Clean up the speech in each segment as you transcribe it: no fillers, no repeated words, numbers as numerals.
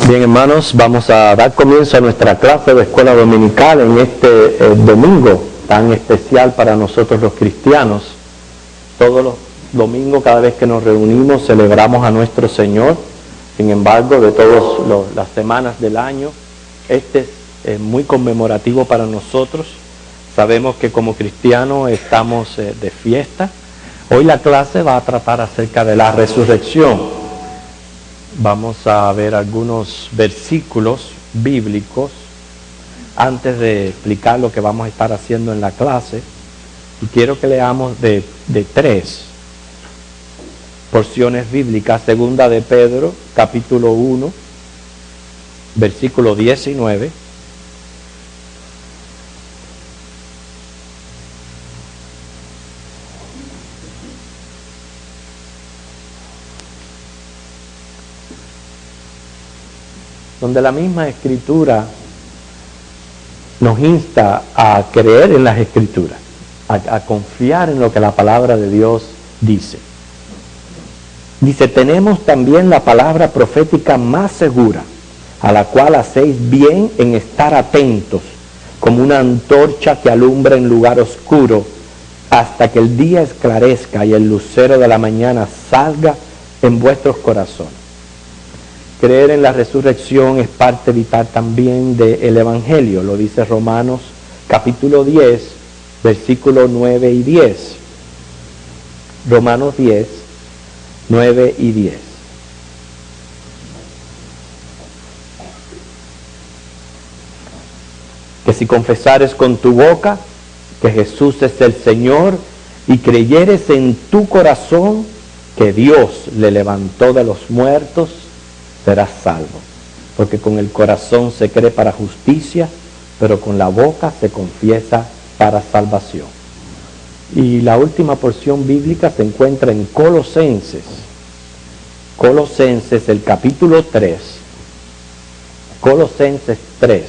Bien, hermanos, vamos a dar comienzo a nuestra clase de escuela dominical en este domingo tan especial para nosotros los cristianos. Todos los domingos, cada vez que nos reunimos, celebramos a nuestro Señor. Sin embargo, de todas las semanas del año, este es muy conmemorativo para nosotros. Sabemos que como cristianos estamos de fiesta. Hoy la clase va a tratar acerca de la resurrección. Vamos a ver algunos versículos bíblicos antes de explicar lo que vamos a estar haciendo en la clase. Y quiero que leamos de tres porciones bíblicas. Segunda de Pedro, capítulo 1, versículo 19. Donde la misma Escritura nos insta a creer en las Escrituras, a confiar en lo que la palabra de Dios dice. Dice, tenemos también la palabra profética más segura, a la cual hacéis bien en estar atentos, como una antorcha que alumbra en lugar oscuro, hasta que el día esclarezca y el lucero de la mañana salga en vuestros corazones. Creer en la resurrección es parte vital también del Evangelio, lo dice Romanos capítulo 10, versículos 9 y 10. Romanos 10, 9 y 10. Que si confesares con tu boca que Jesús es el Señor y creyeres en tu corazón que Dios le levantó de los muertos, serás salvo, porque con el corazón se cree para justicia, pero con la boca se confiesa para salvación. Y la última porción bíblica se encuentra en Colosenses, el capítulo 3, Colosenses 3,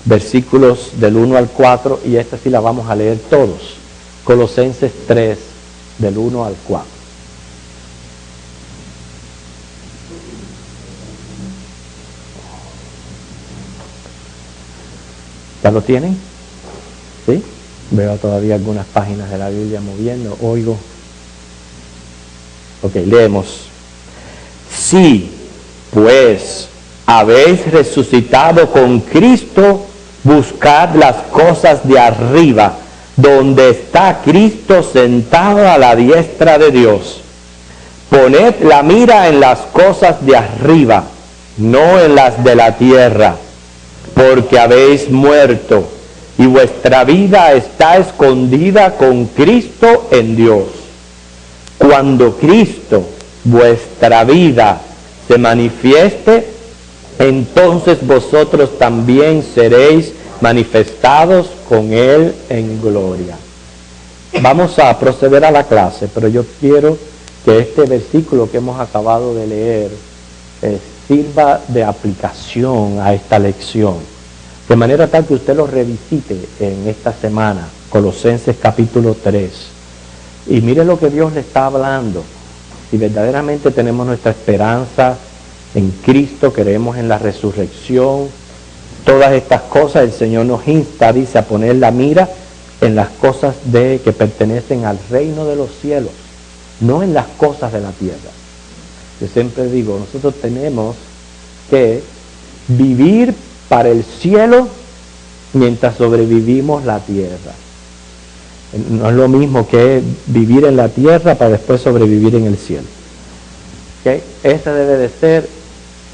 versículos del 1 al 4, y esta sí la vamos a leer todos. Colosenses 3, del 1 al 4. ¿Ya lo tienen? ¿Sí? Veo todavía algunas páginas de la Biblia moviendo, oigo. Ok, leemos. Si, pues, habéis resucitado con Cristo, buscad las cosas de arriba, donde está Cristo sentado a la diestra de Dios. Poned la mira en las cosas de arriba, no en las de la tierra, porque habéis muerto y vuestra vida está escondida con Cristo en Dios. Cuando Cristo, vuestra vida, se manifieste, entonces vosotros también seréis manifestados con Él en gloria. Vamos a proceder a la clase, pero yo quiero que este versículo que hemos acabado de leer sirva de aplicación a esta lección, de manera tal que usted lo revisite en esta semana, Colosenses capítulo 3, y mire lo que Dios le está hablando. Si verdaderamente tenemos nuestra esperanza en Cristo, creemos en la resurrección, todas estas cosas, el Señor nos insta, dice, a poner la mira en las cosas que pertenecen al reino de los cielos, no en las cosas de la tierra. Yo siempre digo, nosotros tenemos que vivir para el cielo mientras sobrevivimos la tierra. No es lo mismo que vivir en la tierra para después sobrevivir en el cielo. ¿Okay? Esa debe de ser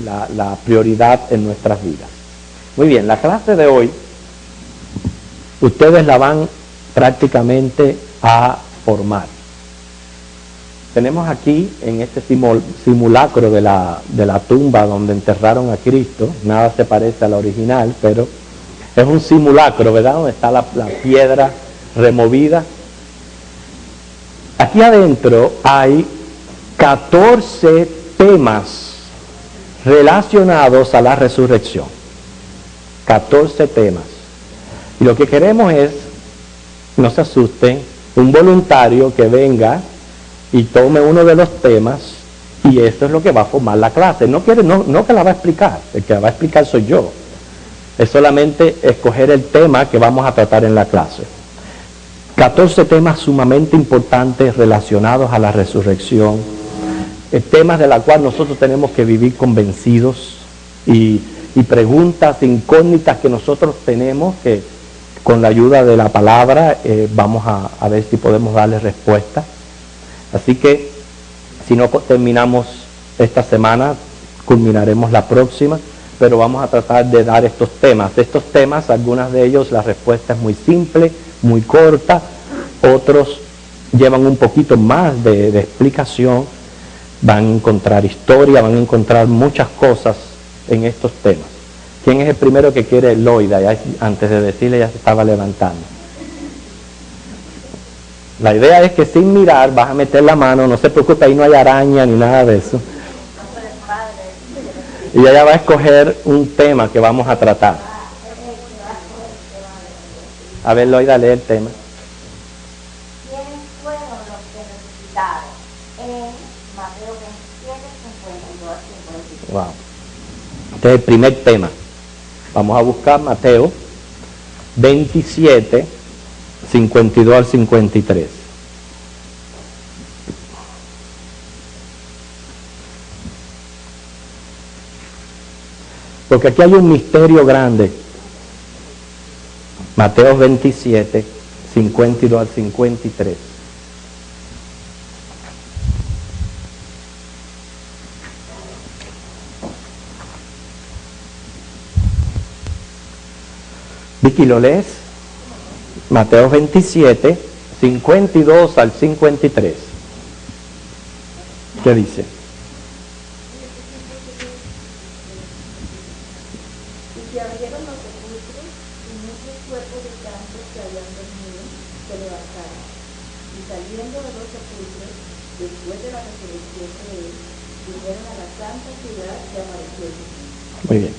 la prioridad en nuestras vidas. Muy bien, la clase de hoy, ustedes la van prácticamente a formar. Tenemos aquí en este simulacro de la tumba donde enterraron a Cristo, nada se parece a la original, pero es un simulacro, ¿verdad? Donde está la piedra removida. Aquí adentro hay 14 temas relacionados a la resurrección. 14 temas. Y lo que queremos es, no se asusten, un voluntario que venga y tome uno de los temas Y esto es lo que va a formar la clase. No que la va a explicar, el que la va a explicar soy yo. Es solamente escoger el tema que vamos a tratar en la clase. 14 temas sumamente importantes relacionados a la resurrección. Temas de los cuales nosotros tenemos que vivir convencidos y preguntas incógnitas que nosotros tenemos que con la ayuda de la palabra vamos a ver si podemos darle respuesta. Así que si no terminamos esta semana, culminaremos la próxima, pero vamos a tratar de dar estos temas. Estos temas, algunos de ellos, la respuesta es muy simple, muy corta, otros llevan un poquito más de explicación, van a encontrar historia, van a encontrar muchas cosas en estos temas. ¿Quién es el primero que quiere? Loida, ya antes de decirle ya se estaba levantando. La idea es que sin mirar vas a meter la mano, no se preocupe, ahí no hay araña ni nada de eso. Y ella va a escoger un tema que vamos a tratar. A ver, Loida, lee el tema. ¿Quiénes fueron los que resucitaron? En Mateo 27, 52 a 53. Wow. Este es el primer tema. Vamos a buscar Mateo 27, 52 al 53. Porque aquí hay un misterio grande. Mateo 27, 52 al 53. Vicky, ¿lo lees? Mateo 27, 52 al 53. ¿Qué dice? Y se abrieron los sepulcros y muchos cuerpos de santos que habían dormido se levantaron. Y saliendo de los sepulcros, después de la resurrección de él, vinieron a la santa ciudad y aparecieron. Muy bien.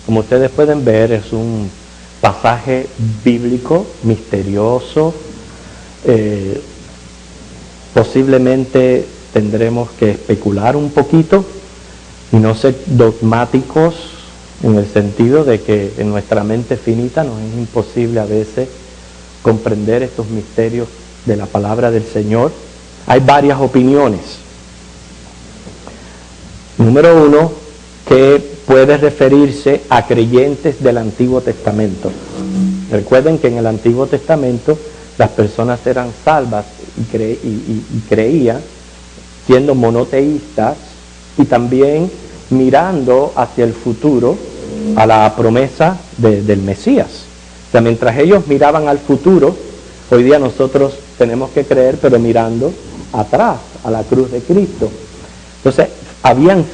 Como ustedes pueden ver, es un pasaje bíblico misterioso. Posiblemente tendremos que especular un poquito y no ser dogmáticos en el sentido de que en nuestra mente finita nos es imposible a veces comprender estos misterios de la palabra del Señor. Hay varias opiniones. Número uno, que puede referirse a creyentes del Antiguo Testamento. Recuerden que en el Antiguo Testamento las personas eran salvas y creían, siendo monoteístas y también mirando hacia el futuro, a la promesa del Mesías. O sea, mientras ellos miraban al futuro, hoy día nosotros tenemos que creer, pero mirando atrás, a la cruz de Cristo. Entonces, habían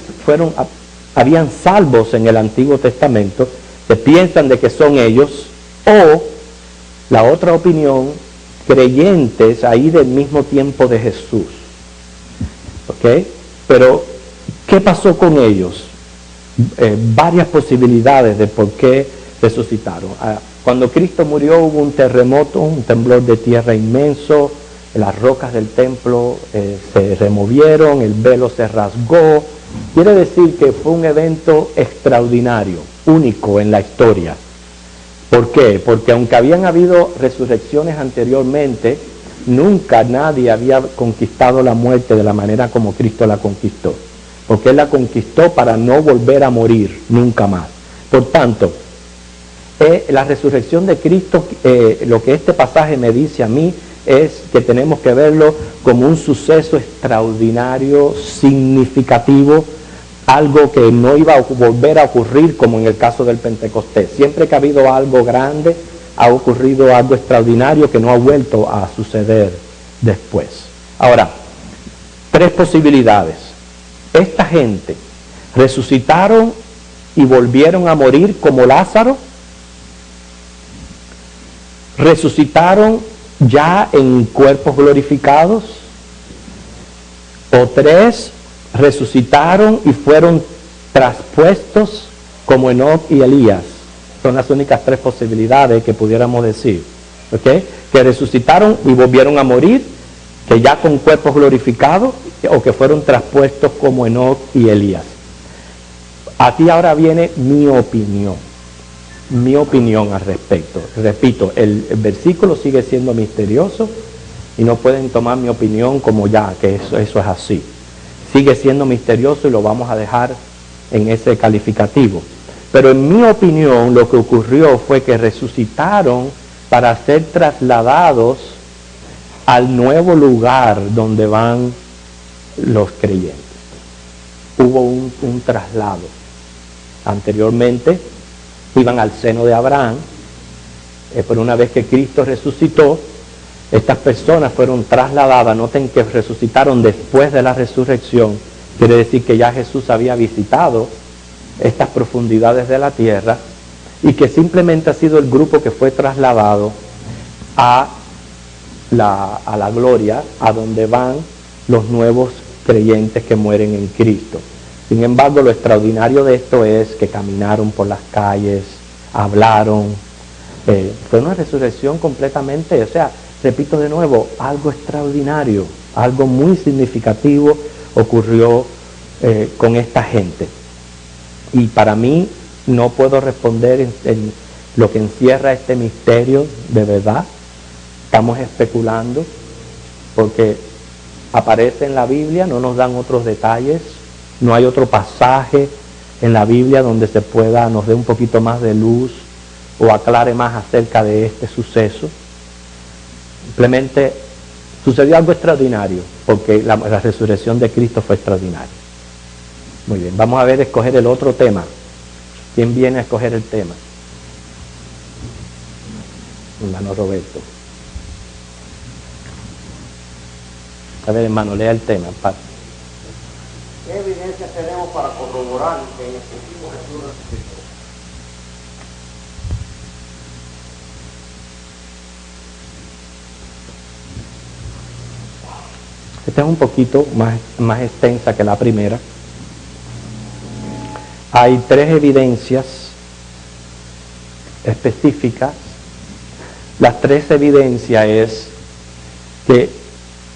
salvos en el Antiguo Testamento que piensan de que son ellos, o la otra opinión, creyentes ahí del mismo tiempo de Jesús. ¿Ok? Pero, ¿qué pasó con ellos? Varias posibilidades de por qué resucitaron. Cuando Cristo murió hubo un terremoto, un temblor de tierra inmenso, las rocas del templo se removieron, el velo se rasgó. Quiere decir que fue un evento extraordinario, único en la historia. ¿Por qué? Porque aunque habían habido resurrecciones anteriormente, nunca nadie había conquistado la muerte de la manera como Cristo la conquistó. Porque Él la conquistó para no volver a morir nunca más. Por tanto, la resurrección de Cristo, lo que este pasaje me dice a mí, es que tenemos que verlo como un suceso extraordinario, significativo, algo que no iba a volver a ocurrir como en el caso del Pentecostés. Siempre que ha habido algo grande, ha ocurrido algo extraordinario que no ha vuelto a suceder después. Ahora, tres posibilidades. Esta gente resucitaron y volvieron a morir como Lázaro, resucitaron ya en cuerpos glorificados, o tres, resucitaron y fueron traspuestos como Enoc y Elías. Son las únicas tres posibilidades que pudiéramos decir. ¿Ok? Que resucitaron y volvieron a morir, que ya con cuerpos glorificados o que fueron traspuestos como Enoc y Elías. Aquí ahora viene mi opinión al respecto. Repito, el versículo sigue siendo misterioso y no pueden tomar mi opinión como ya, que eso es así. Sigue siendo misterioso y lo vamos a dejar en ese calificativo. Pero en mi opinión lo que ocurrió fue que resucitaron para ser trasladados al nuevo lugar donde van los creyentes. Hubo un traslado. Anteriormente iban al seno de Abraham, pero una vez que Cristo resucitó, estas personas fueron trasladadas. Noten que resucitaron después de la resurrección, quiere decir que ya Jesús había visitado estas profundidades de la tierra y que simplemente ha sido el grupo que fue trasladado a la gloria, a donde van los nuevos creyentes que mueren en Cristo. Sin embargo, lo extraordinario de esto es que caminaron por las calles, hablaron, fue una resurrección completamente, o sea, repito de nuevo, algo extraordinario, algo muy significativo ocurrió con esta gente. Y para mí no puedo responder en lo que encierra este misterio de verdad. Estamos especulando porque aparece en la Biblia, no nos dan otros detalles, no hay otro pasaje en la Biblia donde nos dé un poquito más de luz o aclare más acerca de este suceso. Simplemente sucedió algo extraordinario porque la resurrección de Cristo fue extraordinaria. Muy bien, vamos a escoger el otro tema. ¿Quién viene a escoger el tema? Hermano Roberto. A ver, hermano, lea el tema. ¿Qué evidencia tenemos para corroborar que el mismo Jesús resucitó? Esta es un poquito más extensa que la primera. Hay 3 evidencias específicas. Las 3 evidencias es que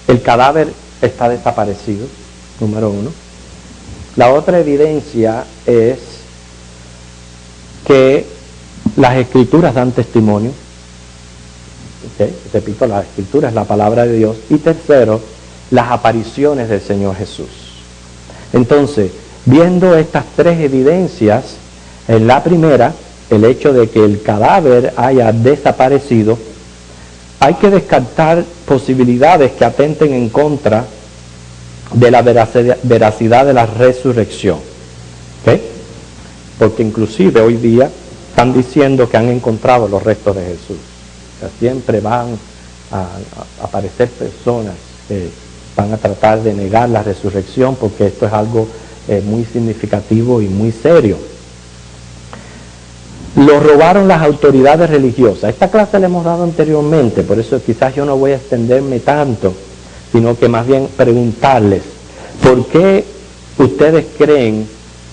el cadáver está desaparecido, número 1. La otra evidencia es que las escrituras dan testimonio. Repito, la escritura es la palabra de Dios. Y tercero, las apariciones del Señor Jesús. Entonces, viendo estas 3 evidencias, en la primera, el hecho de que el cadáver haya desaparecido, hay que descartar posibilidades que atenten en contra de la veracidad de la resurrección. ¿Okay? Porque inclusive hoy día están diciendo que han encontrado los restos de Jesús. O sea, siempre van a aparecer personas que van a tratar de negar la resurrección porque esto es algo muy significativo y muy serio. Lo robaron las autoridades religiosas. Esta clase la hemos dado anteriormente, por eso quizás yo no voy a extenderme tanto, sino que más bien preguntarles, ¿por qué ustedes creen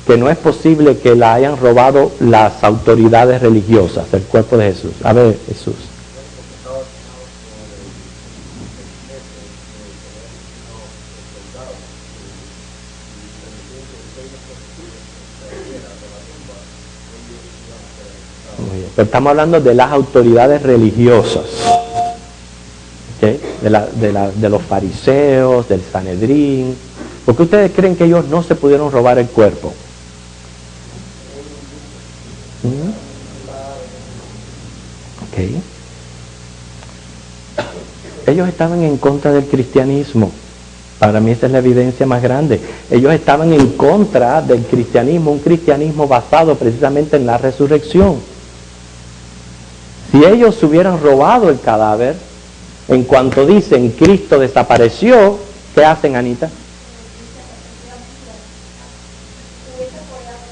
que no es posible que la hayan robado las autoridades religiosas, el cuerpo de Jesús? A ver, Jesús. Pero estamos hablando de las autoridades religiosas, ¿okay? de los fariseos, del Sanedrín. ¿Por qué ustedes creen que ellos no se pudieron robar el cuerpo? Okay. Ellos estaban en contra del cristianismo. Para mí esa es la evidencia más grande. Ellos estaban en contra del cristianismo, un cristianismo basado precisamente en la resurrección. Si ellos hubieran robado el cadáver, en cuanto dicen Cristo desapareció, ¿qué hacen, Anita?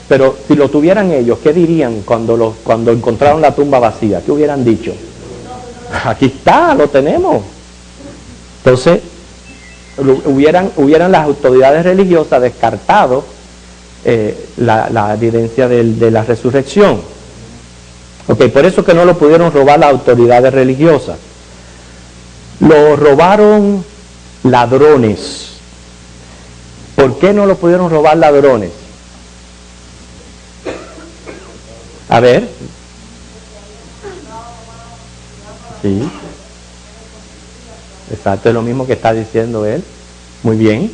Pero si lo tuvieran ellos, ¿qué dirían cuando encontraron la tumba vacía? ¿Qué hubieran dicho? Aquí está, lo tenemos. Entonces, hubieran las autoridades religiosas descartado la evidencia de la resurrección. Ok, por eso que no lo pudieron robar las autoridades religiosas. Lo robaron ladrones. ¿Por qué no lo pudieron robar ladrones? A ver. Sí. Exacto, es lo mismo que está diciendo él. Muy bien.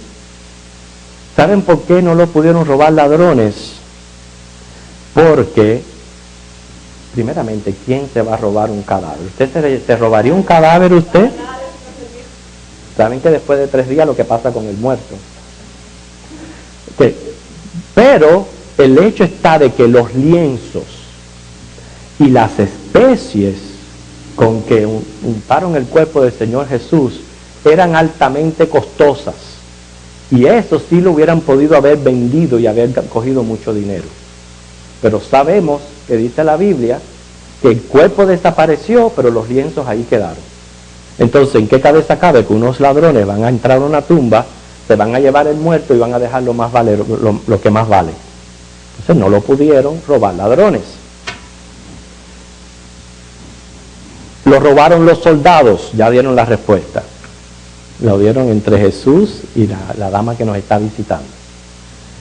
¿Saben por qué no lo pudieron robar ladrones? Porque, primeramente, ¿quién se va a robar un cadáver? ¿Usted se robaría un cadáver usted? Saben que después de 3 días lo que pasa con el muerto. Okay. Pero el hecho está de que los lienzos y las especies con que untaron el cuerpo del Señor Jesús eran altamente costosas. Y eso sí lo hubieran podido haber vendido y haber cogido mucho dinero. Pero sabemos que dice la Biblia que el cuerpo desapareció, pero los lienzos ahí quedaron. Entonces, ¿en qué cabeza cabe que unos ladrones van a entrar a una tumba, se van a llevar el muerto y van a dejar lo que más vale? Entonces no lo pudieron robar ladrones. Lo robaron los soldados, ya dieron la respuesta. Lo dieron entre Jesús y la dama que nos está visitando.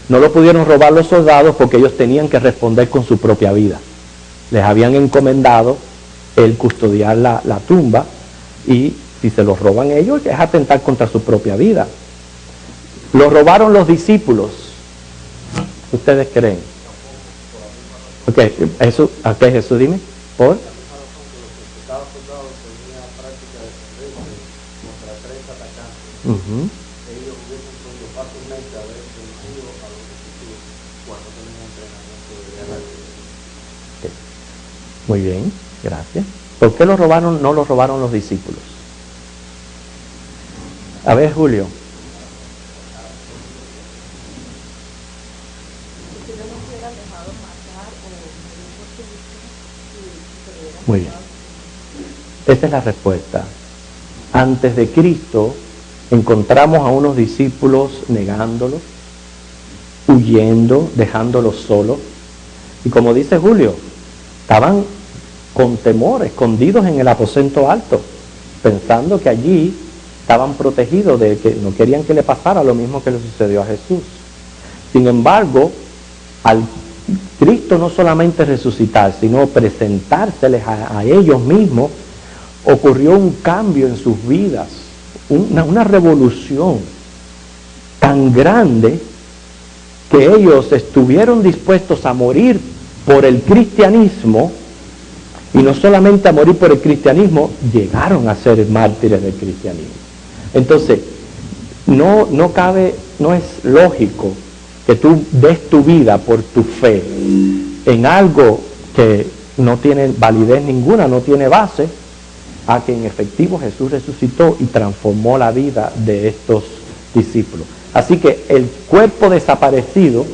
No lo pudieron robar los soldados porque ellos tenían que responder con su propia vida. Les habían encomendado el custodiar la tumba, y si se los roban ellos es atentar contra su propia vida. Lo robaron los discípulos. ¿Ustedes creen? Ok, Jesús, dime. ¿Por? Ellos hubiesen podido fácilmente haber vencido a los discípulos cuando tenían entrenamiento de guerra. Muy bien, gracias. ¿Por qué no lo robaron los discípulos? A ver, Julio. Muy bien. Esa es la respuesta. Antes de Cristo encontramos a unos discípulos negándolo, huyendo, dejándolos solos. Y como dice Julio, estaban con temor, escondidos en el aposento alto, pensando que allí estaban protegidos, de que no querían que le pasara lo mismo que le sucedió a Jesús. Sin embargo, al Cristo no solamente resucitar, sino presentárseles a ellos mismos, ocurrió un cambio en sus vidas, una revolución tan grande que ellos estuvieron dispuestos a morir por el cristianismo, y no solamente a morir por el cristianismo, llegaron a ser mártires del cristianismo. Entonces, no es lógico que tú des tu vida por tu fe en algo que no tiene validez ninguna, no tiene base, a que en efectivo Jesús resucitó y transformó la vida de estos discípulos. Así que el cuerpo desaparecido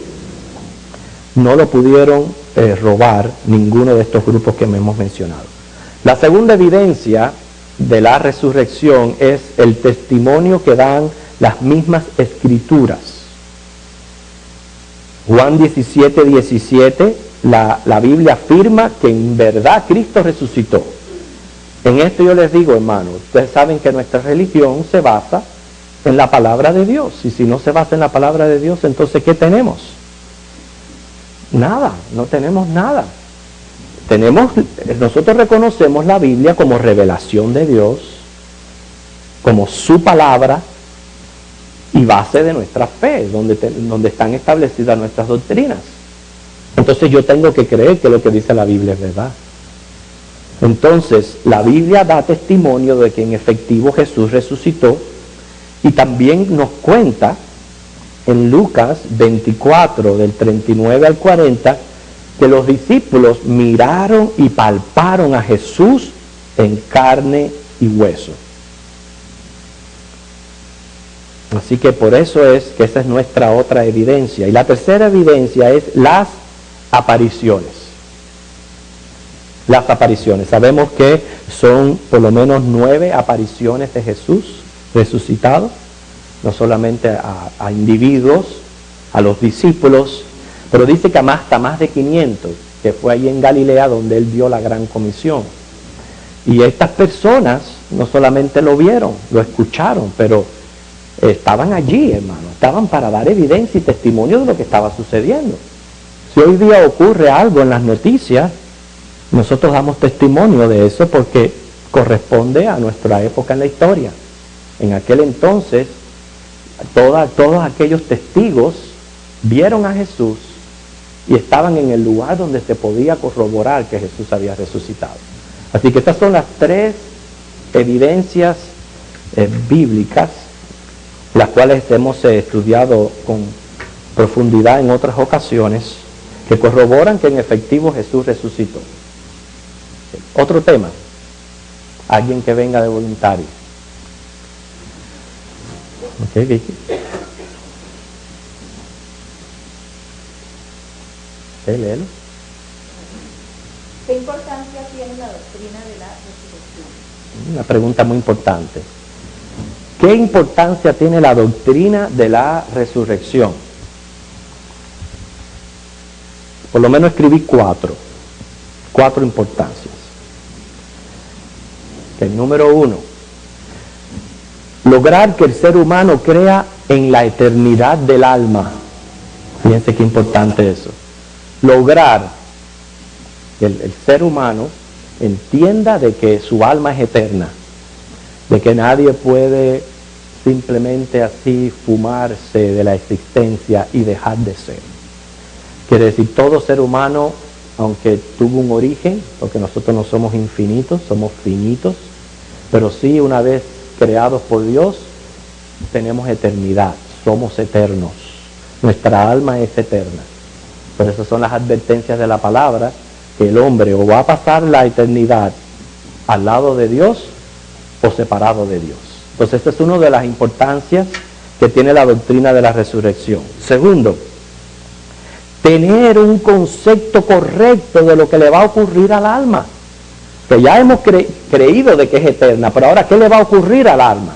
no lo pudieron robar ninguno de estos grupos que me hemos mencionado. La segunda evidencia de la resurrección es el testimonio que dan las mismas escrituras. Juan 17:17, la Biblia afirma que en verdad Cristo resucitó. En esto yo les digo, hermanos, ustedes saben que nuestra religión se basa en la palabra de Dios. Y si no se basa en la palabra de Dios, entonces ¿qué tenemos? Nada, no tenemos nada. Nosotros reconocemos la Biblia como revelación de Dios, como su palabra y base de nuestra fe, donde están establecidas nuestras doctrinas. Entonces yo tengo que creer que lo que dice la Biblia es verdad. Entonces la Biblia da testimonio de que en efectivo Jesús resucitó, y también nos cuenta en Lucas 24, del 39 al 40, que los discípulos miraron y palparon a Jesús en carne y hueso. Así que por eso es que esa es nuestra otra evidencia. Y la tercera evidencia es las apariciones. Las apariciones. Sabemos que son por lo menos 9 apariciones de Jesús resucitado, no solamente a individuos, a los discípulos, pero dice que hasta más de 500, que fue ahí en Galilea donde él dio la gran comisión. Y estas personas no solamente lo vieron, lo escucharon, pero estaban allí, hermano, estaban para dar evidencia y testimonio de lo que estaba sucediendo. Si hoy día ocurre algo en las noticias, nosotros damos testimonio de eso porque corresponde a nuestra época en la historia. En aquel entonces, todos aquellos testigos vieron a Jesús y estaban en el lugar donde se podía corroborar que Jesús había resucitado. Así que estas son las tres evidencias bíblicas, las cuales hemos estudiado con profundidad en otras ocasiones, que corroboran que en efectivo Jesús resucitó. Otro tema, alguien que venga de voluntario. Ok, Vicky. Léelo. ¿Qué importancia tiene la doctrina de la resurrección? Una pregunta muy importante. ¿Qué importancia tiene la doctrina de la resurrección? Por lo menos escribí cuatro importancias. El número 1, lograr que el ser humano crea en la eternidad del alma. Fíjense qué importante eso. Lograr que el ser humano entienda de que su alma es eterna, de que nadie puede simplemente así fumarse de la existencia y dejar de ser. Quiere decir, todo ser humano, aunque tuvo un origen, porque nosotros no somos infinitos, somos finitos, pero sí, una vez creados por Dios, tenemos eternidad, somos eternos. Nuestra alma es eterna. Por eso son las advertencias de la palabra, que el hombre o va a pasar la eternidad al lado de Dios o separado de Dios. Entonces, esta es una de las importancias que tiene la doctrina de la resurrección. Segundo, tener un concepto correcto de lo que le va a ocurrir al alma. Que ya hemos creído de que es eterna, pero ahora, ¿qué le va a ocurrir al alma?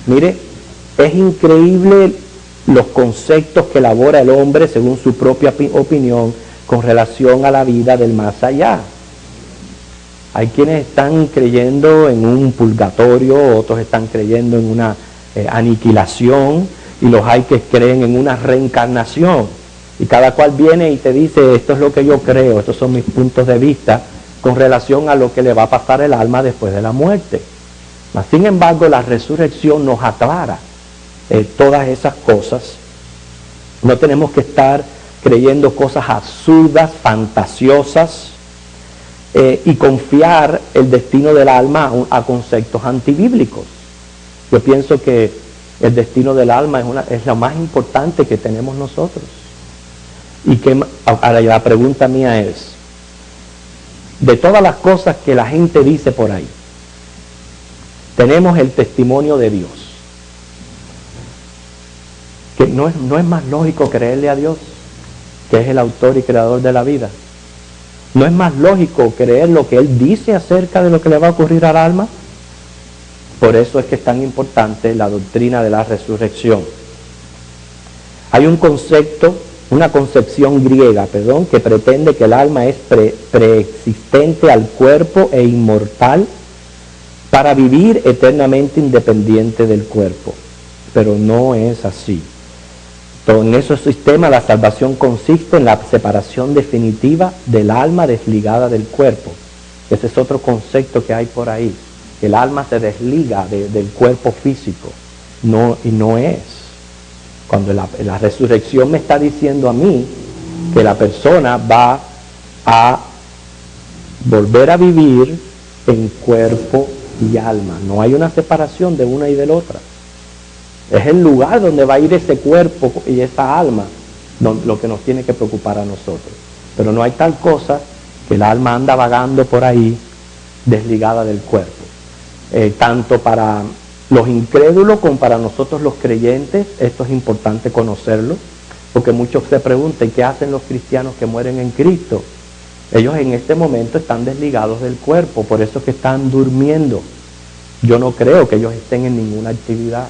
Mire, es increíble los conceptos que elabora el hombre según su propia opinión con relación a la vida del más allá. Hay quienes están creyendo en un purgatorio, otros están creyendo en una aniquilación, y los hay que creen en una reencarnación. Y cada cual viene y te dice, esto es lo que yo creo, estos son mis puntos de vista con relación a lo que le va a pasar al alma después de la muerte. Mas, sin embargo, la resurrección nos aclara todas esas cosas. No tenemos que estar creyendo cosas absurdas, fantasiosas, y confiar el destino del alma a conceptos antibíblicos. Yo pienso que el destino del alma es lo más importante que tenemos nosotros. Y que ahora la pregunta mía es, de todas las cosas que la gente dice por ahí, tenemos el testimonio de Dios. Que no es más lógico creerle a Dios, que es el autor y creador de la vida. ¿No es más lógico creer lo que Él dice acerca de lo que le va a ocurrir al alma? Por eso es que es tan importante la doctrina de la resurrección. Hay un concepto, una concepción griega, que pretende que el alma es preexistente al cuerpo e inmortal para vivir eternamente independiente del cuerpo. Pero no es así. En ese sistema la salvación consiste en la separación definitiva del alma desligada del cuerpo. Ese es otro concepto que hay por ahí. El alma se desliga del cuerpo físico. Y no es. Cuando la resurrección me está diciendo a mí que la persona va a volver a vivir en cuerpo y alma. No hay una separación de una y de la otra. Es el lugar donde va a ir ese cuerpo y esa alma lo que nos tiene que preocupar a nosotros. Pero no hay tal cosa que el alma anda vagando por ahí desligada del cuerpo. Tanto para los incrédulos como para nosotros los creyentes, esto es importante conocerlo, porque muchos se preguntan, ¿qué hacen los cristianos que mueren en Cristo? Ellos en este momento están desligados del cuerpo, por eso es que están durmiendo. Yo no creo que ellos estén en ninguna actividad.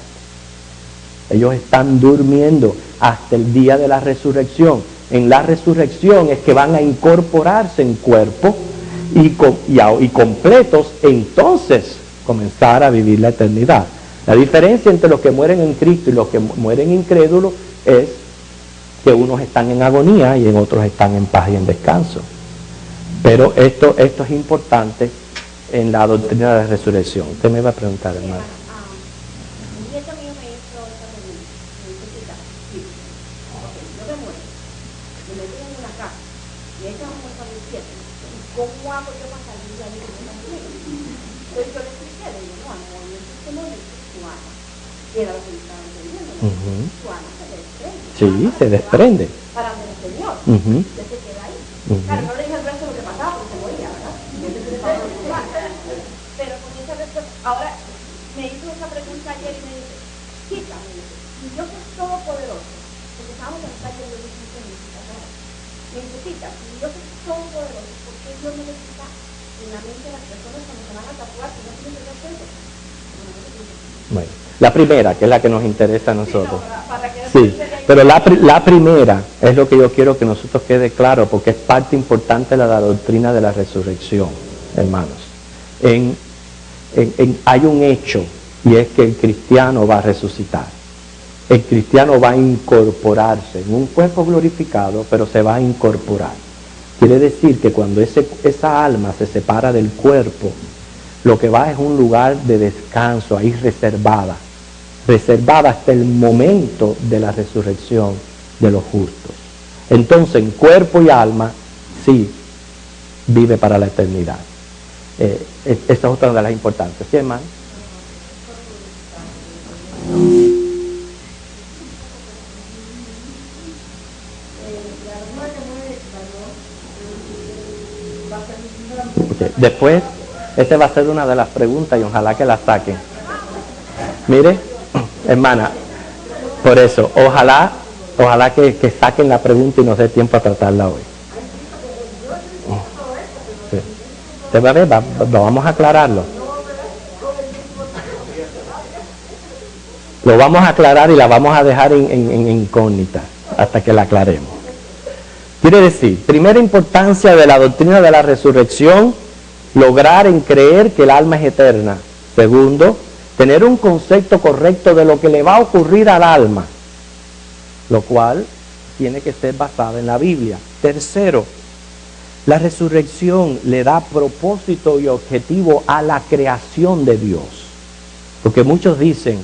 Ellos están durmiendo hasta el día de la resurrección. En la resurrección es que van a incorporarse en cuerpo y completos, entonces comenzar a vivir la eternidad. La diferencia entre los que mueren en Cristo y los que mueren incrédulos es que unos están en agonía y en otros están en paz y en descanso. Pero esto es importante en la doctrina de la resurrección. Usted me va a preguntar, hermano. Un nieto mío me hizo esta pregunta. Me dice, chica, sí, ok, yo me muero, me metí en una casa y ella va a estar al cielo. ¿Y cómo hago yo para salir de ahí? Entonces yo le expliqué, le digo, no, amor, no es que se muere, tu alma. Y era lo que yo estaba entendiendo, ¿no? Tu alma se desprende. Sí, se desprende. Para el Señor. Usted se queda ahí. Claro, no le dije el resto de lo que pasaba porque se moría, ¿verdad? Y ese se le pasó el lugar. Pero con esa respuesta, ahora me hizo esa pregunta ayer y me dice, chica, me dice, si yo soy todopoderoso, porque estábamos en el taller de Luis Mística, me dice, chica, si yo soy todopoderoso, ¿por qué Dios no necesita en la mente de las personas cuando se van a tatuar si no tienen que hacer eso? Bueno, la primera, que es la que nos interesa a nosotros. Para que Sí, pero la primera es lo que yo quiero que nosotros quede claro, porque es parte importante de la doctrina de la resurrección, hermanos. Hay un hecho, y es que el cristiano va a resucitar. El cristiano va a incorporarse en un cuerpo glorificado, pero se va a incorporar. Quiere decir que cuando esa alma se separa del cuerpo, lo que va es un lugar de descanso, ahí reservada hasta el momento de la resurrección de los justos. Entonces, en cuerpo y alma, sí, vive para la eternidad. Esta es otra de las importantes. ¿Sí, hermano? Okay. Después, esta va a ser una de las preguntas y ojalá que la saquen. Mire, hermana, por eso, ojalá que saquen la pregunta y nos dé tiempo a tratarla hoy. Sí. ¿Usted va a ver? Vamos a aclararlo. Lo vamos a aclarar y la vamos a dejar en incógnita hasta que la aclaremos. Quiere decir, primera importancia de la doctrina de la resurrección, lograr en creer que el alma es eterna. Segundo, tener un concepto correcto de lo que le va a ocurrir al alma, lo cual tiene que ser basado en la Biblia. Tercero, la resurrección le da propósito y objetivo a la creación de Dios. Porque muchos dicen,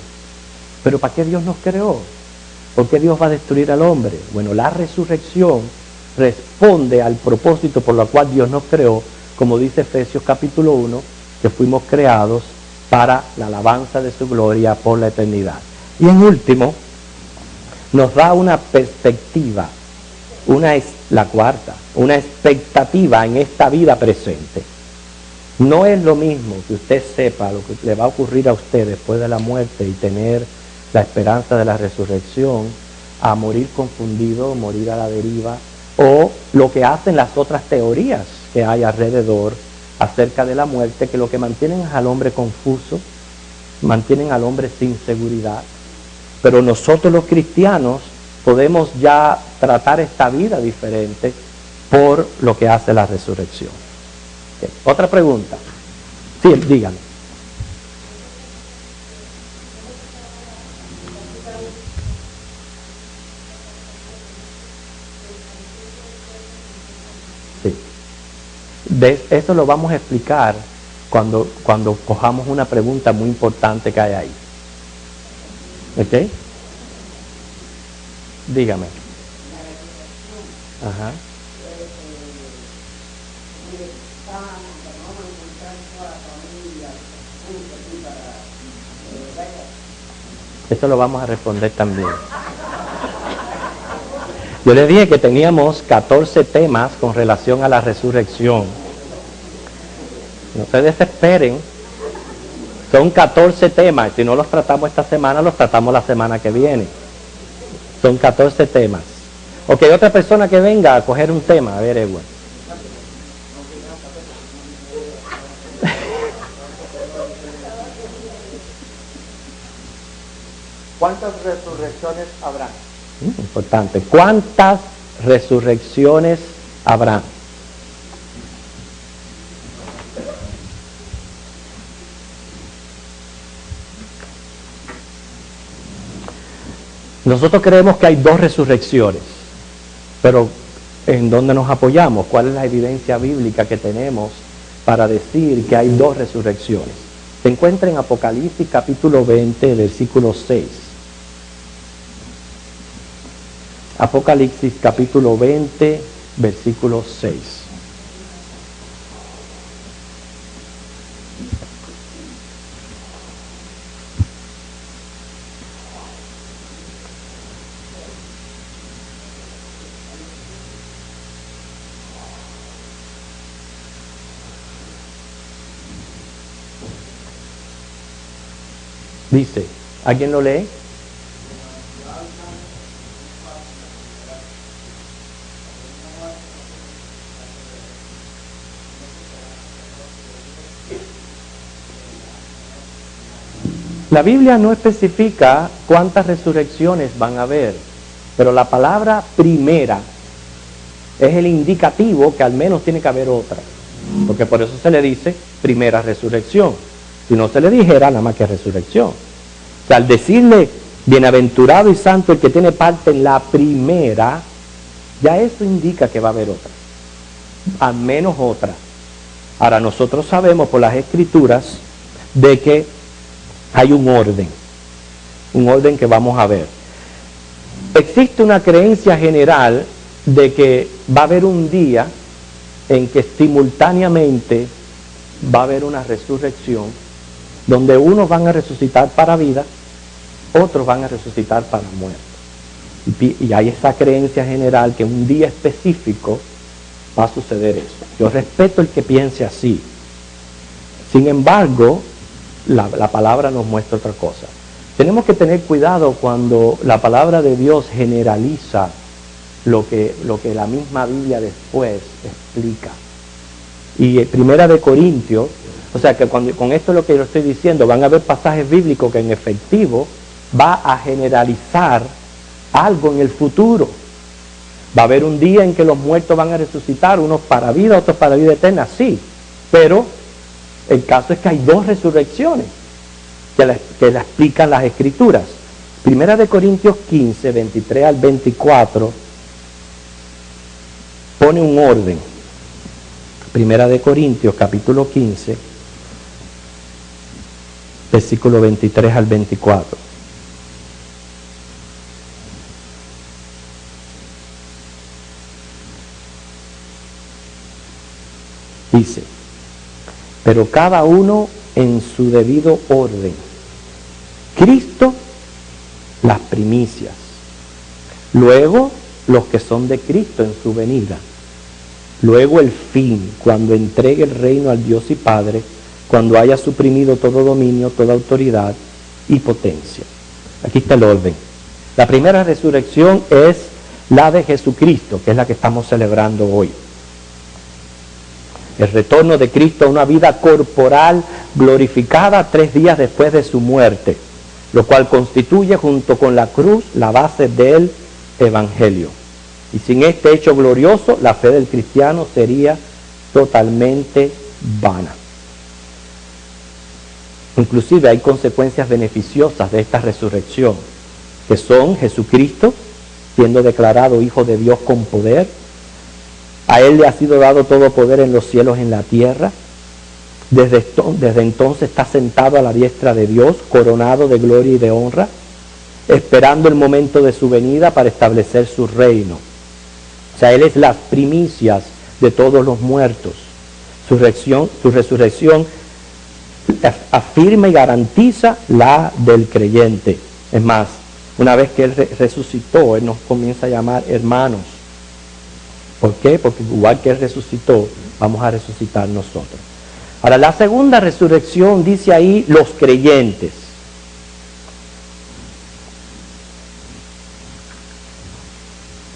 ¿pero para qué Dios nos creó? ¿Por qué Dios va a destruir al hombre? Bueno, la resurrección responde al propósito por el cual Dios nos creó, como dice Efesios capítulo 1, que fuimos creados para la alabanza de su gloria por la eternidad. Y en último, nos da una perspectiva, la cuarta, una expectativa en esta vida presente. No es lo mismo que usted sepa lo que le va a ocurrir a usted después de la muerte y tener la esperanza de la resurrección, a morir confundido, morir a la deriva, o lo que hacen las otras teorías que hay alrededor acerca de la muerte, que lo que mantienen es al hombre confuso, mantienen al hombre sin seguridad. Pero nosotros los cristianos podemos ya tratar esta vida diferente por lo que hace la resurrección. Okay. Otra pregunta. Sí, díganme. Sí. Eso lo vamos a explicar cuando cojamos una pregunta muy importante que hay ahí. ¿Ok? Dígame. Ajá. Eso lo vamos a responder también. Yo les dije que teníamos 14 temas con relación a la resurrección. No se desesperen. Son 14 temas. Si no los tratamos esta semana, los tratamos la semana que viene. Son 14 temas. Ok, otra persona que venga a coger un tema. A ver, Edward. ¿Cuántas resurrecciones habrá? Importante. ¿Cuántas resurrecciones habrá? Nosotros creemos que hay dos resurrecciones, pero ¿en dónde nos apoyamos? ¿Cuál es la evidencia bíblica que tenemos para decir que hay dos resurrecciones? Se encuentra en Apocalipsis capítulo 20, versículo 6. Apocalipsis capítulo 20, versículo 6. Dice, ¿alguien lo lee? La Biblia no especifica cuántas resurrecciones van a haber, pero la palabra primera es el indicativo que al menos tiene que haber otra, porque por eso se le dice primera resurrección. Si no se le dijera nada más que resurrección. O sea, al decirle bienaventurado y santo el que tiene parte en la primera, ya eso indica que va a haber otra, al menos otra. Ahora nosotros sabemos por las escrituras de que hay un orden que vamos a ver. Existe una creencia general de que va a haber un día en que simultáneamente va a haber una resurrección, donde unos van a resucitar para vida, otros van a resucitar para muerte. Y hay esa creencia general que un día específico va a suceder eso. Yo respeto el que piense así. Sin embargo, la palabra nos muestra otra cosa. Tenemos que tener cuidado cuando la palabra de Dios generaliza lo que la misma Biblia después explica. Y Primera de Corintios, o sea que con esto es lo que yo estoy diciendo, van a haber pasajes bíblicos que en efectivo va a generalizar algo en el futuro. Va a haber un día en que los muertos van a resucitar, unos para vida, otros para vida eterna, sí, pero el caso es que hay dos resurrecciones que la explican las escrituras. Primera de Corintios 15, 23 al 24, pone un orden. Primera de Corintios capítulo 15, versículo 23 al 24. Dice, pero cada uno en su debido orden. Cristo, las primicias. Luego, los que son de Cristo en su venida. Luego el fin, cuando entregue el reino al Dios y Padre, cuando haya suprimido todo dominio, toda autoridad y potencia. Aquí está el orden. La primera resurrección es la de Jesucristo, que es la que estamos celebrando hoy. El retorno de Cristo a una vida corporal glorificada 3 días después de su muerte, lo cual constituye junto con la cruz la base del Evangelio. Y sin este hecho glorioso, la fe del cristiano sería totalmente vana. Inclusive hay consecuencias beneficiosas de esta resurrección, que son Jesucristo siendo declarado Hijo de Dios con poder. A Él le ha sido dado todo poder en los cielos y en la tierra. Desde entonces está sentado a la diestra de Dios, coronado de gloria y de honra, esperando el momento de su venida para establecer su reino. O sea, Él es las primicias de todos los muertos. Su resurrección afirma y garantiza la del creyente. Es más, una vez que Él resucitó, Él nos comienza a llamar hermanos. ¿Por qué? Porque igual que Él resucitó, vamos a resucitar nosotros. Ahora, la segunda resurrección dice ahí los creyentes.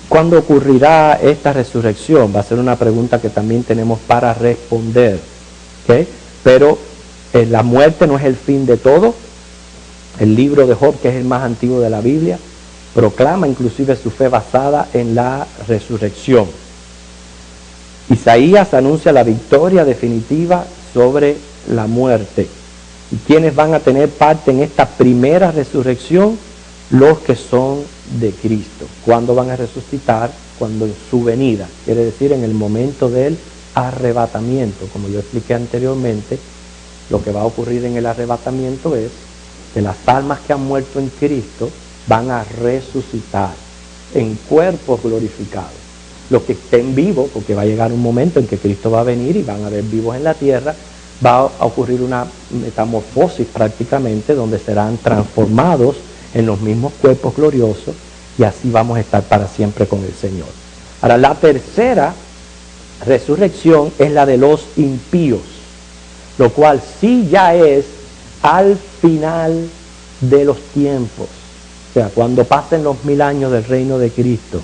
¿Cuándo ocurrirá esta resurrección? Va a ser una pregunta que también tenemos para responder. ¿Okay? Pero la muerte no es el fin de todo. El libro de Job, que es el más antiguo de la Biblia, proclama inclusive su fe basada en la resurrección. Isaías anuncia la victoria definitiva sobre la muerte. ¿Y quiénes van a tener parte en esta primera resurrección? Los que son de Cristo. ¿Cuándo van a resucitar? Cuando en su venida, quiere decir en el momento del arrebatamiento. Como yo expliqué anteriormente, lo que va a ocurrir en el arrebatamiento es que las almas que han muerto en Cristo van a resucitar en cuerpos glorificados. Los que estén vivos, porque va a llegar un momento en que Cristo va a venir y van a haber vivos en la tierra, va a ocurrir una metamorfosis prácticamente, donde serán transformados en los mismos cuerpos gloriosos, y así vamos a estar para siempre con el Señor. Ahora, la tercera resurrección es la de los impíos, lo cual sí ya es al final de los tiempos. O sea, cuando pasen los 1000 años del reino de Cristo,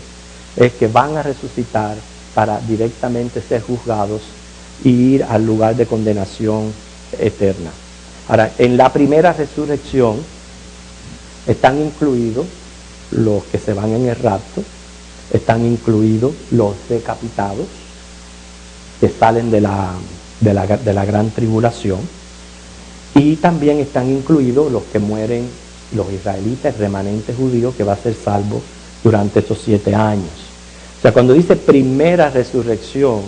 es que van a resucitar para directamente ser juzgados y ir al lugar de condenación eterna. Ahora, en la primera resurrección están incluidos los que se van en el rapto, están incluidos los decapitados que salen de la gran tribulación, y también están incluidos los que mueren, los israelitas, el remanente judío que va a ser salvo durante estos 7 años. O sea, cuando dice primera resurrección,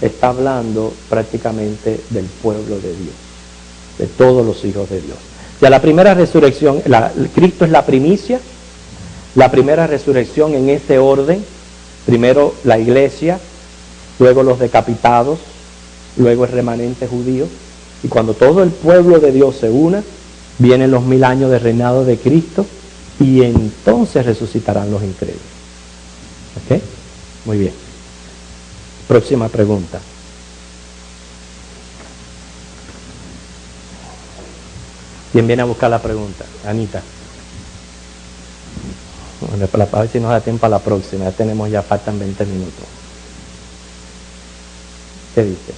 está hablando prácticamente del pueblo de Dios, de todos los hijos de Dios. O sea, la primera resurrección, Cristo es la primicia, la primera resurrección en ese orden: primero la iglesia, luego los decapitados, luego el remanente judío, y cuando todo el pueblo de Dios se una, vienen los 1000 años de reinado de Cristo, y entonces resucitarán los incrédulos. ¿Ok? Muy bien. Próxima pregunta. ¿Quién viene a buscar la pregunta? Anita. Bueno, a ver si nos da tiempo a la próxima. Ya tenemos, ya faltan 20 minutos. ¿Qué dice?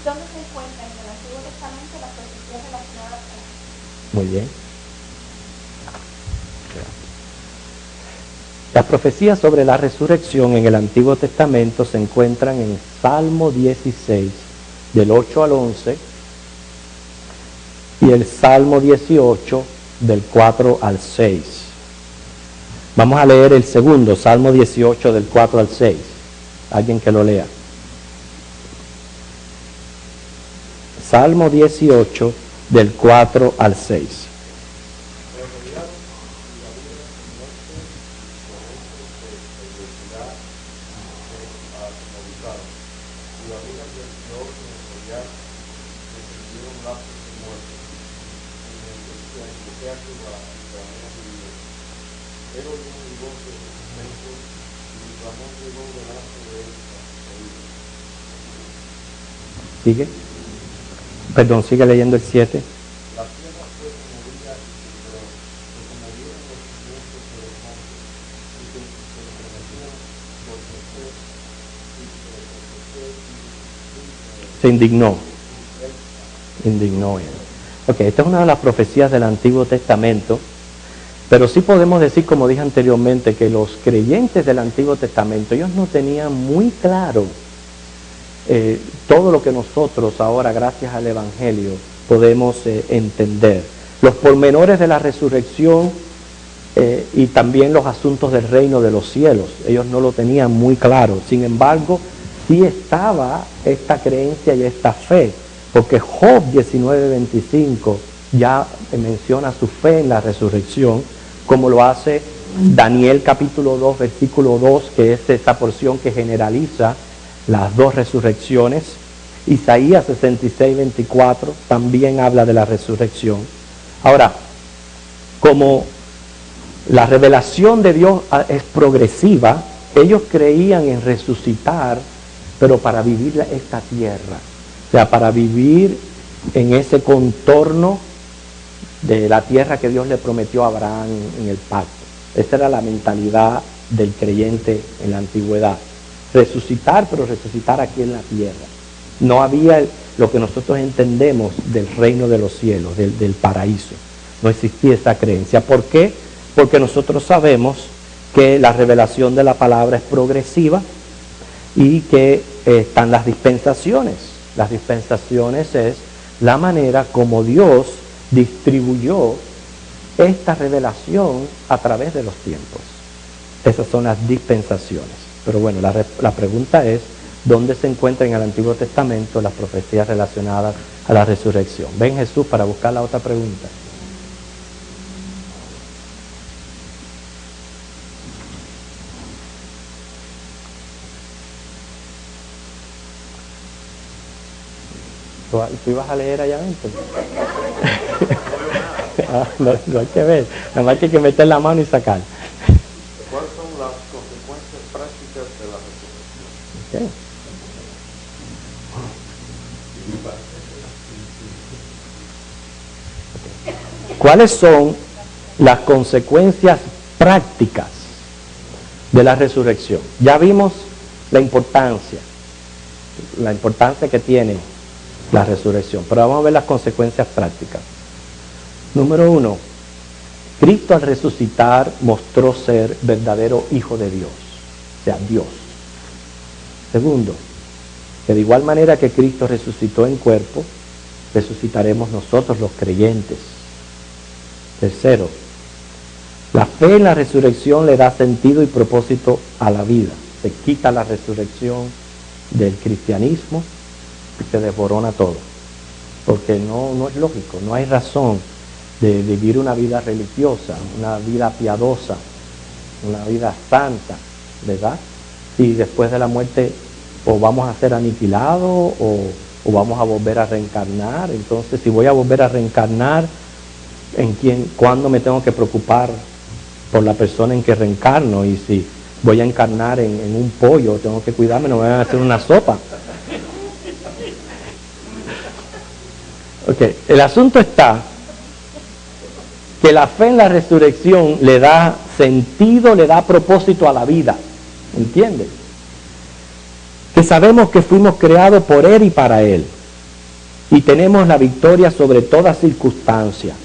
¿Dónde se encuentra en el Antiguo Testamento la profecía relacionada con? Muy bien. Las profecías sobre la resurrección en el Antiguo Testamento se encuentran en Salmo 16, del 8 al 11, y el Salmo 18, del 4 al 6. Vamos a leer el segundo, Salmo 18, del 4 al 6. Alguien que lo lea. Salmo 18, del 4 al 6. ¿Sigue? Perdón, sigue leyendo el 7. Se indignó. Indignó él. Ok, esta es una de las profecías del Antiguo Testamento, pero sí podemos decir, como dije anteriormente, que los creyentes del Antiguo Testamento, ellos no tenían muy claro todo lo que nosotros ahora, gracias al Evangelio, podemos entender. Los pormenores de la resurrección y también los asuntos del reino de los cielos, ellos no lo tenían muy claro. Sin embargo, sí estaba esta creencia y esta fe, porque Job 19:25 ya menciona su fe en la resurrección, como lo hace Daniel capítulo 2, versículo 2, que es esa porción que generaliza las dos resurrecciones. Isaías 66:24 también habla de la resurrección. Ahora, como la revelación de Dios es progresiva, ellos creían en resucitar, pero para vivir esta tierra, o sea, para vivir en ese contorno de la tierra que Dios le prometió a Abraham en el pacto. Esa era la mentalidad del creyente en la antigüedad. Resucitar, pero resucitar aquí en la tierra. No había lo que nosotros entendemos del reino de los cielos, del paraíso. No existía esa creencia. ¿Por qué? Porque nosotros sabemos que la revelación de la palabra es progresiva y que están las dispensaciones. Las dispensaciones es la manera como Dios distribuyó esta revelación a través de los tiempos. Esas son las dispensaciones. Pero bueno, la pregunta es, ¿dónde se encuentran en el Antiguo Testamento las profecías relacionadas a la resurrección? Ven Jesús para buscar la otra pregunta. ¿Tú ibas a leer allá adentro? No hay que ver, nada más que hay que meter la mano y sacar. ¿Cuáles son las consecuencias prácticas de la resurrección? Okay. ¿Cuáles son las consecuencias prácticas de la resurrección? Ya vimos la importancia que tiene la resurrección, pero vamos a ver las consecuencias prácticas. Número 1, Cristo al resucitar mostró ser verdadero Hijo de Dios, o sea, Dios. Segundo, que de igual manera que Cristo resucitó en cuerpo, resucitaremos nosotros los creyentes. Tercero, la fe en la resurrección le da sentido y propósito a la vida. Se quita la resurrección del cristianismo y se desborona todo. Porque no es lógico, no hay razón de vivir una vida religiosa, una vida piadosa, una vida santa, ¿verdad? Si después de la muerte o vamos a ser aniquilados o vamos a volver a reencarnar. Entonces, si voy a volver a reencarnar, ¿cuándo me tengo que preocupar por la persona en que reencarno? Y si voy a encarnar en un pollo, tengo que cuidarme, no me van a hacer una sopa. Ok, el asunto está que la fe en la resurrección le da sentido, le da propósito a la vida, ¿entiendes? Que sabemos que fuimos creados por Él y para Él, y tenemos la victoria sobre toda circunstancia,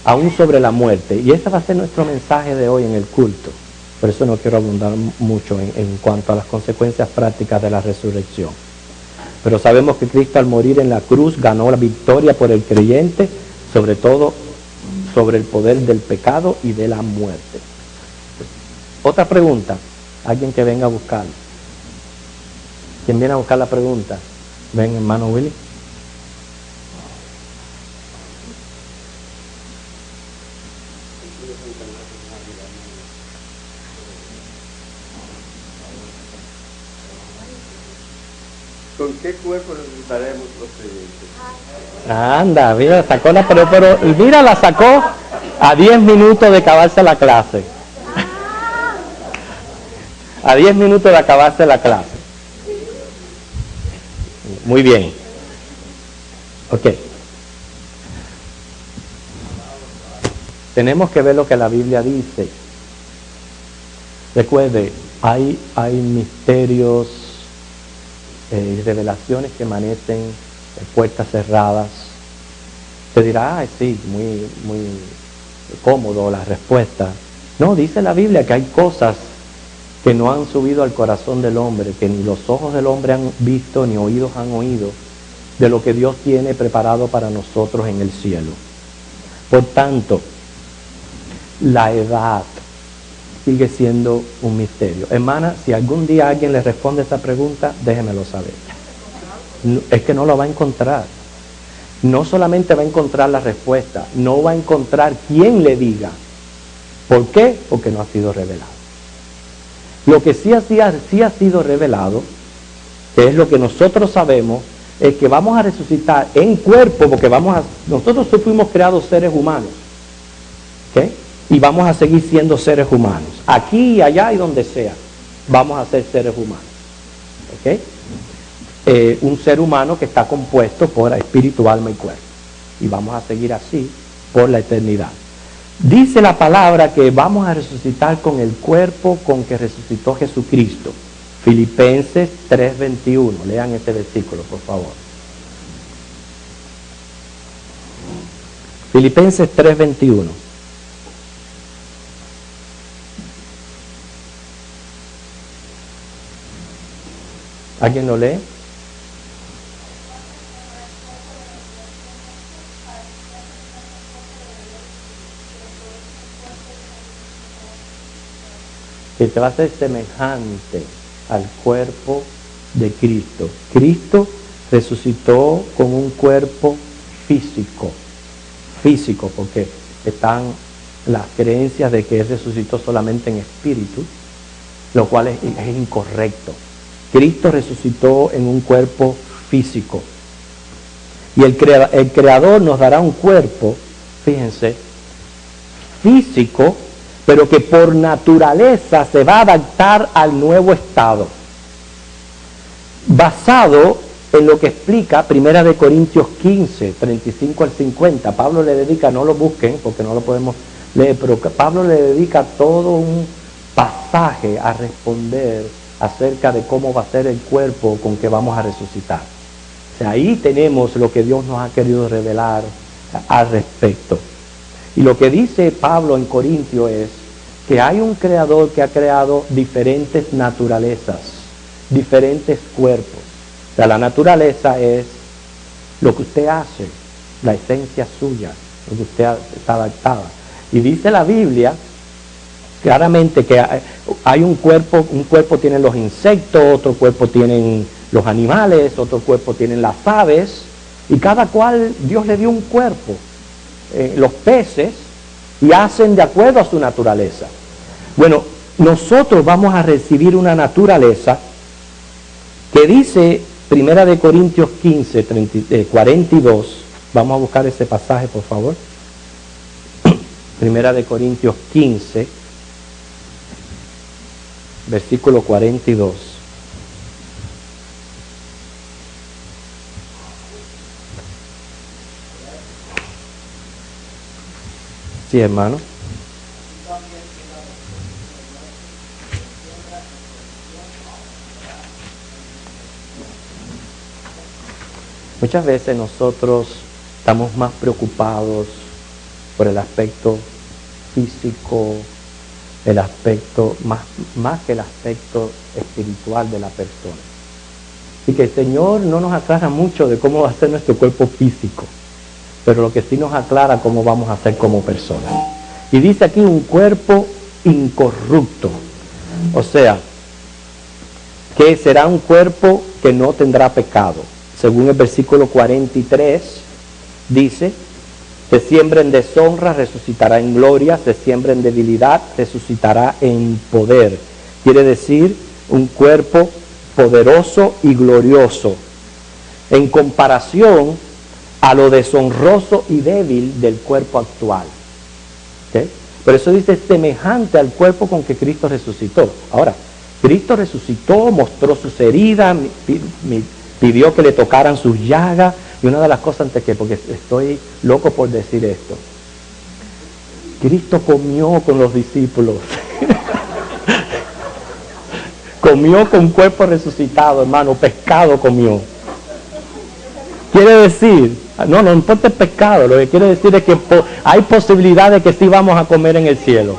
aún sobre la muerte, y ese va a ser nuestro mensaje de hoy en el culto. Por eso no quiero abundar mucho en cuanto a las consecuencias prácticas de la resurrección. Pero sabemos que Cristo al morir en la cruz ganó la victoria por el creyente, sobre todo sobre el poder del pecado y de la muerte. Otra pregunta, alguien que venga a buscar. ¿Quién viene a buscar la pregunta? Ven, hermano Willy. ¿Con qué cuerpo resucitaremos los creyentes? Anda, mira, sacó pero mira, la sacó a 10 minutos de acabarse la clase. A 10 minutos de acabarse la clase. Muy bien. Ok. Tenemos que ver lo que la Biblia dice. Recuerde, hay misterios y revelaciones que amanecen en puertas cerradas. Te dirá, sí, muy cómodo la respuesta. No, dice la Biblia que hay cosas que no han subido al corazón del hombre, que ni los ojos del hombre han visto, ni oídos han oído, de lo que Dios tiene preparado para nosotros en el cielo. Por tanto, la edad sigue siendo un misterio. Hermana, si algún día alguien le responde esa pregunta, déjemelo saber. Es que no lo va a encontrar. No solamente va a encontrar la respuesta, no va a encontrar quien le diga. ¿Por qué? Porque no ha sido revelado. Lo que sí ha sido revelado, que es lo que nosotros sabemos, es que vamos a resucitar en cuerpo, porque nosotros fuimos creados seres humanos, ¿ok? Y vamos a seguir siendo seres humanos, aquí y allá y donde sea, vamos a ser seres humanos, ¿ok? Un ser humano que está compuesto por espíritu, alma y cuerpo, y vamos a seguir así por la eternidad. Dice la palabra que vamos a resucitar con el cuerpo con que resucitó Jesucristo. Filipenses 3:21. Lean este versículo, por favor. Filipenses 3:21. ¿Alguien lo lee? que te va a hacer semejante al cuerpo de Cristo. Cristo resucitó con un cuerpo físico, porque están las creencias de que Él resucitó solamente en espíritu, lo cual es incorrecto. Cristo resucitó en un cuerpo físico. Y el Creador nos dará un cuerpo, fíjense, físico, pero que por naturaleza se va a adaptar al nuevo estado. Basado en lo que explica 1 Corintios 15, 35 al 50. Pablo le dedica, no lo busquen porque no lo podemos leer, pero Pablo le dedica todo un pasaje a responder acerca de cómo va a ser el cuerpo con que vamos a resucitar. O sea, ahí tenemos lo que Dios nos ha querido revelar al respecto. Y lo que dice Pablo en Corintio es que hay un creador que ha creado diferentes naturalezas, diferentes cuerpos. O sea, la naturaleza es lo que usted hace, la esencia suya, lo que usted está adaptada. Y dice la Biblia claramente que hay un cuerpo tienen los insectos, otro cuerpo tienen los animales, otro cuerpo tienen las aves, y cada cual Dios le dio un cuerpo. Los peces, y hacen de acuerdo a su naturaleza. Bueno, nosotros vamos a recibir una naturaleza que dice 1 Corintios 15, 42, vamos a buscar ese pasaje por favor. 1 Corintios 15, versículo 42. Sí, hermano. Muchas veces nosotros estamos más preocupados por el aspecto físico, el aspecto más que el aspecto espiritual de la persona. Y que el Señor no nos aclara mucho de cómo va a ser nuestro cuerpo físico, pero lo que sí nos aclara cómo vamos a ser como personas. Y dice aquí un cuerpo incorrupto, o sea, que será un cuerpo que no tendrá pecado. Según el versículo 43, dice, se siembra en deshonra, resucitará en gloria, se siembra en debilidad, resucitará en poder. Quiere decir, un cuerpo poderoso y glorioso, en comparación a lo deshonroso y débil del cuerpo actual. ¿Okay? Por eso dice, semejante al cuerpo con que Cristo resucitó. Ahora, Cristo resucitó, mostró sus heridas, pidió que le tocaran sus llagas. Y una de las cosas antes que, porque estoy loco por decir esto, Cristo comió con los discípulos. Comió con cuerpo resucitado, hermano, pescado comió. Quiere decir, no importa el pescado, lo que quiere decir es que hay posibilidad de que sí vamos a comer en el cielo.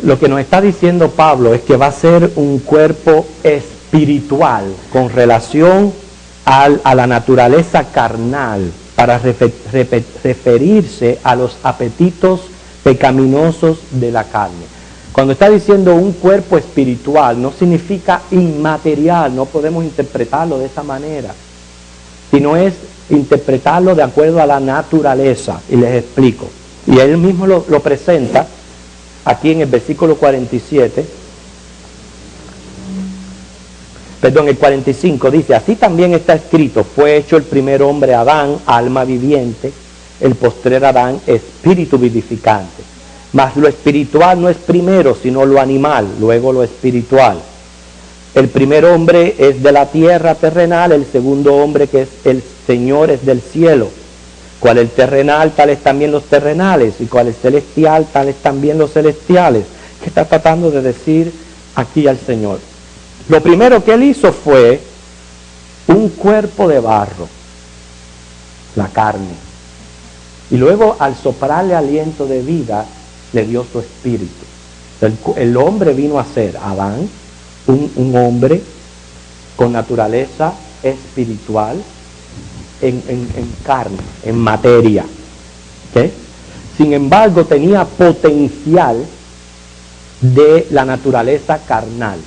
Lo que nos está diciendo Pablo es que va a ser un cuerpo espiritual con relación a la naturaleza carnal, para referirse a los apetitos pecaminosos de la carne. Cuando está diciendo un cuerpo espiritual, no significa inmaterial, no podemos interpretarlo de esa manera, sino es interpretarlo de acuerdo a la naturaleza, y les explico. Y él mismo lo presenta aquí en el versículo 47, el 45, dice, así también está escrito, fue hecho el primer hombre Adán, alma viviente, el postrer Adán, espíritu vivificante. Mas lo espiritual no es primero, sino lo animal, luego lo espiritual. El primer hombre es de la tierra terrenal, el segundo hombre que es el Señor es del cielo. Cual el terrenal, tales también los terrenales, y cual el celestial, tales también los celestiales. ¿Qué está tratando de decir aquí al Señor? Lo primero que él hizo fue un cuerpo de barro, la carne. Y luego al soplarle aliento de vida, le dio su espíritu. El hombre vino a ser, Adán, un hombre con naturaleza espiritual en carne, en materia. ¿Okay? Sin embargo, tenía potencial de la naturaleza carnal.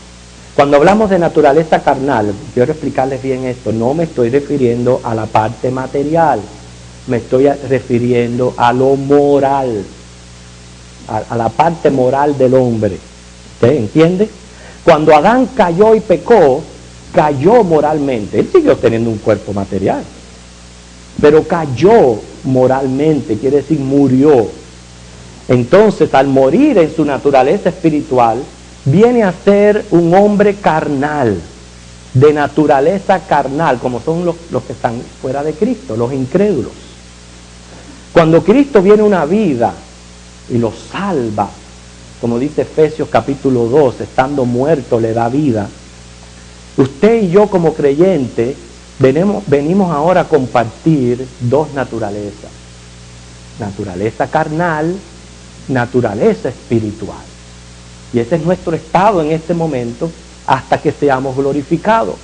Cuando hablamos de naturaleza carnal, quiero explicarles bien esto, no me estoy refiriendo a la parte material, me estoy refiriendo a lo moral, a la parte moral del hombre. ¿Usted entiende? Cuando Adán cayó y pecó, cayó moralmente. Él siguió teniendo un cuerpo material, pero cayó moralmente, quiere decir murió. Entonces, al morir en su naturaleza espiritual, viene a ser un hombre carnal, de naturaleza carnal, como son los que están fuera de Cristo, los incrédulos. Cuando Cristo viene a una vida y los salva, como dice Efesios capítulo 2, estando muerto le da vida, usted y yo como creyentes venimos ahora a compartir dos naturalezas. Naturaleza carnal, naturaleza espiritual. Y ese es nuestro estado en este momento hasta que seamos glorificados.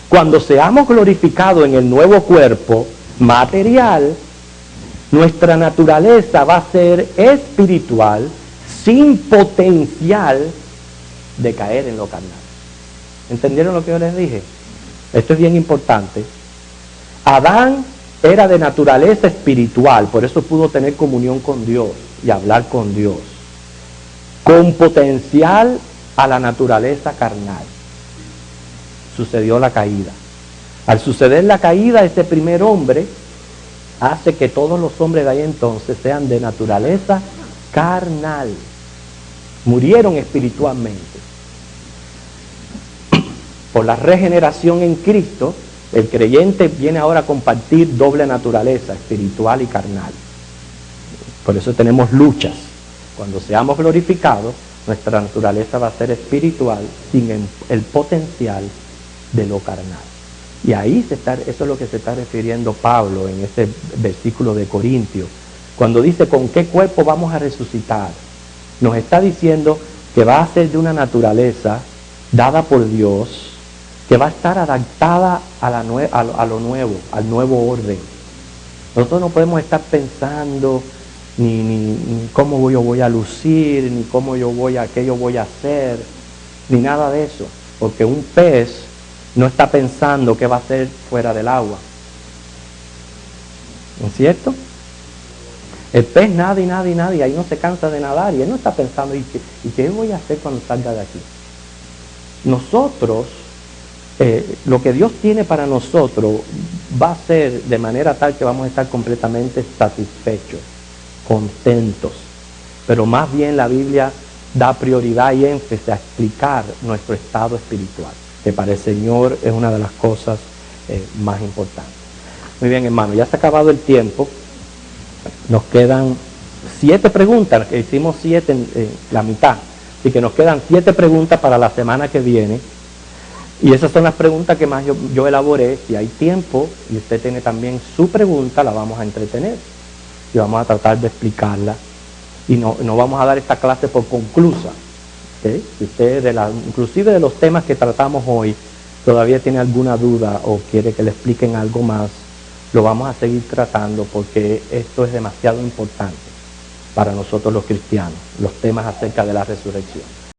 Cuando seamos glorificados en el nuevo cuerpo material, nuestra naturaleza va a ser espiritual sin potencial de caer en lo carnal. ¿Entendieron lo que yo les dije? Esto es bien importante. Adán era de naturaleza espiritual, por eso pudo tener comunión con Dios y hablar con Dios, con potencial a la naturaleza carnal. Sucedió la caída. Al suceder la caída, ese primer hombre hace que todos los hombres de ahí entonces sean de naturaleza carnal. Murieron espiritualmente. Por la regeneración en Cristo, el creyente viene ahora a compartir doble naturaleza, espiritual y carnal. Por eso tenemos luchas. Cuando seamos glorificados, nuestra naturaleza va a ser espiritual sin el potencial de lo carnal. Y ahí eso es lo que se está refiriendo Pablo en ese versículo de Corintios. Cuando dice con qué cuerpo vamos a resucitar, nos está diciendo que va a ser de una naturaleza dada por Dios, que va a estar adaptada a lo nuevo, al nuevo orden. Nosotros no podemos estar pensando ni cómo yo voy a lucir, ni qué yo voy a hacer, ni nada de eso. Porque un pez no está pensando qué va a hacer fuera del agua. ¿No es cierto? El pez nada y ahí no se cansa de nadar y él no está pensando ¿y qué voy a hacer cuando salga de aquí? Nosotros, lo que Dios tiene para nosotros va a ser de manera tal que vamos a estar completamente satisfechos, contentos, pero más bien la Biblia da prioridad y énfasis a explicar nuestro estado espiritual, que para el Señor es una de las cosas más importantes. Muy bien, hermano, ya se ha acabado el tiempo. Nos quedan 7 preguntas, que hicimos 7 en la mitad, así que nos quedan 7 preguntas para la semana que viene. Y esas son las preguntas que más yo elaboré. Si hay tiempo y usted tiene también su pregunta, la vamos a entretener y vamos a tratar de explicarla. Y no vamos a dar esta clase por conclusa. ¿Okay? Si usted, inclusive de los temas que tratamos hoy, todavía tiene alguna duda o quiere que le expliquen algo más, lo vamos a seguir tratando porque esto es demasiado importante para nosotros los cristianos, los temas acerca de la resurrección.